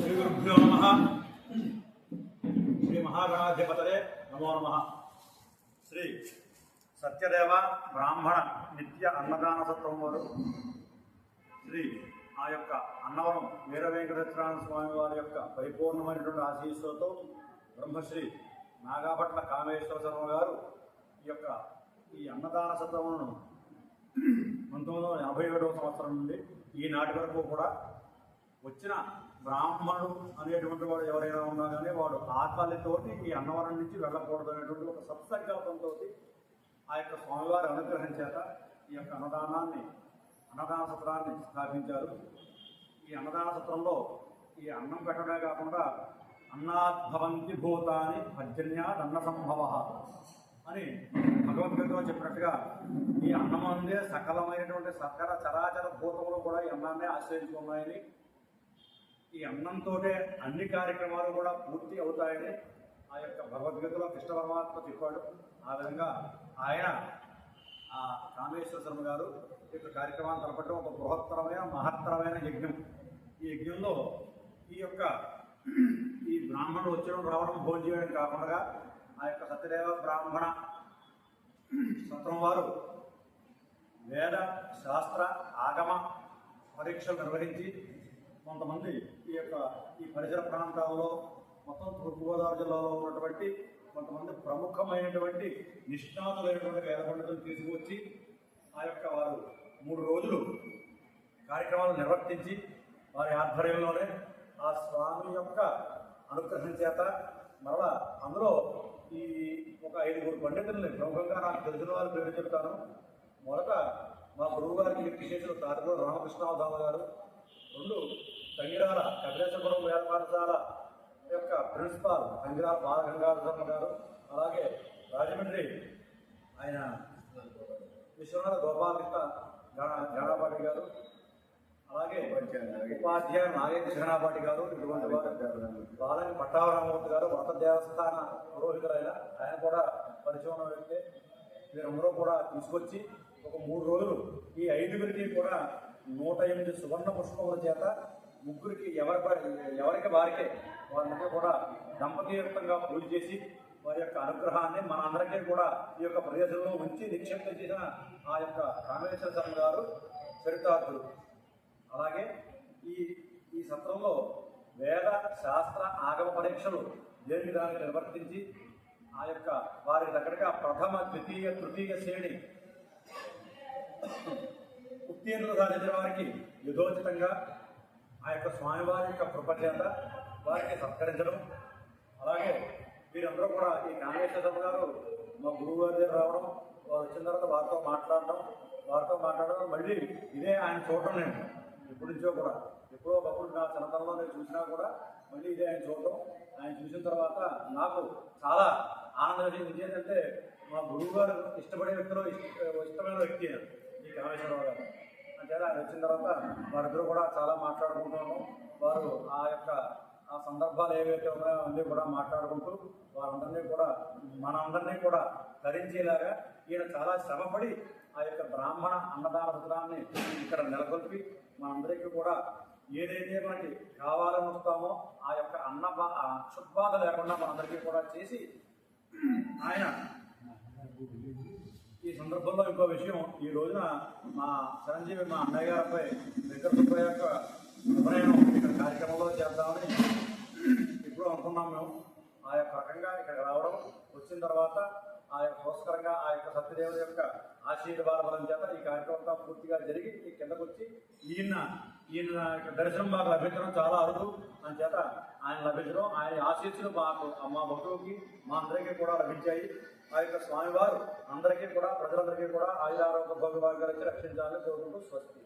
श्रीगुरुभ्यो नमः। श्री महागणाधिपतये नमो नमः। श्री सत्यदेव ब्राह्मण नित्य अन्नदान सत्रम वाరు శ్రీ ఆ యొక్క అన్నవరం వీర వెంకటేశ్వర స్వామి వారి యొక్క పరిపూర్ణమైనటువంటి ఆశీస్సులతో బ్రహ్మశ్రీ నాగాభట్ల కామేశ్వర శర్మ గారు ఈ అన్నదాన సత్రమును 1987వ సంవత్సరం నుండి ఈనాటి వరకు కూడా వచ్చిన బ్రాహ్మణుడు అనేటువంటి వాడు ఎవరైనా ఉన్నా కానీ వాడు ఆకలితోటి ఈ అన్నవరం నుంచి వెళ్ళకూడదు అనేటువంటి ఒక సత్సంకల్పంతో ఆ యొక్క స్వామివారి అనుగ్రహం చేత ఈ యొక్క అన్నదాన సత్రాన్ని స్థాపించారు. ఈ అన్నదాన సత్రంలో ఈ అన్నం పెట్టడమే కాకుండా అన్నాద్భవంతి భూతాని పర్జన్యాదన్న సంభవ అని భగవద్గీతలో చెప్పినట్టుగా ఈ అన్నం అందే సకలమైనటువంటి సకల చరాచర భూతములు కూడా ఈ అన్నాన్నే ఆశ్రయించుకున్నాయని, ఈ అన్నంతో అన్ని కార్యక్రమాలు కూడా పూర్తి అవుతాయని ఆ యొక్క భగవద్గీతలో కృష్ణ పరమాత్మ చెప్పాడు. ఆ విధంగా ఆయన ఆ కామేశ్వర శర్మ గారు ఈ యొక్క కార్యక్రమాన్ని తలపట్టడం ఒక బృహత్తరమైన మహత్తరమైన యజ్ఞం. ఈ యజ్ఞంలో ఈ బ్రాహ్మణుడు వచ్చడం రావడం భోజనం చేయడం కాకుండా ఆ యొక్క సత్యదేవ బ్రాహ్మణ సత్రం వారు వేద శాస్త్ర ఆగమ పరీక్షలు నిర్వహించి కొంతమంది ఈ పరిసర ప్రాంతాల్లో మొత్తం తూర్పుగోదావరి జిల్లాలో ఉన్నటువంటి కొంతమంది ప్రముఖమైనటువంటి నిష్ణాతులైనటువంటి వేద పండితులను తీసుకువచ్చి వారు 3 రోజులు కార్యక్రమాలు నిర్వర్తించి వారి ఆధ్వర్యంలోనే ఆ స్వామి యొక్క అనుగ్రహం చేత మరలా అందులో ఒక 5 పండితుల్ని ప్రముఖంగా నాకు తెలిసిన వారి పేరు చెప్తాను. మొదట మా గురువు గారికి విశేషులు తాతగూడ రామకృష్ణావధామ గారు, 2 తంగిరాల కపిలేశ్వరం వేద పాఠశాల యొక్క ప్రిన్సిపాల్ తంగిరాల బాలగంగాధర్మ గారు, అలాగే రాజమండ్రి ఆయన విశ్వనాథ గోపాలకృష్ణ గణాపాటి గారు, అలాగే ఉపాధ్యాయ నాగేంద్ర గణాపాటి గారు, ఇటువంటి వారు బాలని పట్టాభరామూర్తి గారు, వ్రత దేవస్థాన పురోహితులైన ఆయన కూడా పరిచయం వ్యక్తి. వీరందరూ కూడా తీసుకొచ్చి ఒక 3 రోజులు ఈ 5గురికి కూడా 108 సువర్ణ పుష్పముల చేత ముగ్గురికి ఎవరికి వారికే వారందరికీ కూడా దంపతియుక్తంగా పూజ చేసి వారి యొక్క అనుగ్రహాన్ని మన అందరికీ కూడా ఈ యొక్క ప్రదేశంలో ఉంచి నిక్షిప్తం చేసిన ఆ యొక్క కామేశ్వర శర్మ గారు చరితార్థులు. అలాగే ఈ సత్రంలో వేద శాస్త్ర ఆగమ పరీక్షలు దేనికి దానికి నిర్వర్తించి ఆ యొక్క వారి దగ్గరగా ప్రథమ ద్వితీయ తృతీయ శ్రేణి ఉత్తీర్ణులు సాధించిన వారికి యథోచితంగా ఆ యొక్క స్వామివారి యొక్క కృప చేత వారికి సత్కరించడం. అలాగే వీరందరూ కూడా ఈ కామేశ్వర గారు మా గురువు గారి దగ్గర రావడం, వారు వచ్చిన తర్వాత వారితో మాట్లాడడం మళ్ళీ ఇదే ఆయన చూడటం. నేను ఎప్పటి నుంచో కూడా ఎప్పుడో ఒకప్పుడు నా చిన్నతనంలో నేను చూసినా కూడా మళ్ళీ ఇదే ఆయన చూడటం. ఆయన చూసిన తర్వాత నాకు చాలా ఆనందం కలిగింది. ఏంటంటే మా గురువు గారు ఇష్టపడే వ్యక్తిలో ఇష్టమైన వ్యక్తి ఈ కామేశ్వరరావు గారు. అంటే ఆయన వచ్చిన తర్వాత వారిద్దరూ కూడా చాలా మాట్లాడుకుంటున్నాము. వారు ఆ సందర్భాలు ఏవైతే ఉన్నాయో అన్నీ కూడా మాట్లాడుకుంటూ వారందరినీ కూడా మనందరినీ కూడా ధరించేలాగా ఈయన చాలా శ్రమపడి ఆ యొక్క బ్రాహ్మణ అన్నదాన సత్రాన్ని ఇక్కడ నెలకొల్పి మనందరికీ కూడా ఏదైతే మనకి కావాలని వస్తామో ఆ యొక్క క్షుద్బాధ లేకుండా మనందరికీ కూడా చేసి ఆయన ఈ సందర్భంలో ఇంకో విషయం, ఈ రోజున మా చిరంజీవి మా అన్నయ్య గారిపై వెంకట సుబ్బయ్య యొక్క ఉపనయనం ఇక్కడ కార్యక్రమంలో చేద్దామని ఇప్పుడు అనుకున్నాం. మేము ఆ యొక్క రకంగా ఇక్కడ రావడం, వచ్చిన తర్వాత ఆ యొక్క పురస్కరంగా ఆ యొక్క సత్యదేవుడి యొక్క ఆశీర్వాద బలం చేత ఈ కార్యక్రమం పూర్తిగా జరిగి ఈ కిందకు వచ్చి ఈయన యొక్క దర్శనం మాకు లభించడం చాలా అరుదు. అని చేత ఆయన లభించడం, ఆయన ఆశీస్సులు మా భక్తులకి మా అందరికీ కూడా లభించాయి. ఆ యొక్క స్వామివారు అందరికీ కూడా ప్రజలందరికీ కూడా ఆయురారోగ్య భోగభాగ్యాలు రక్షించాలని కోరుకుంటూ స్వస్తి.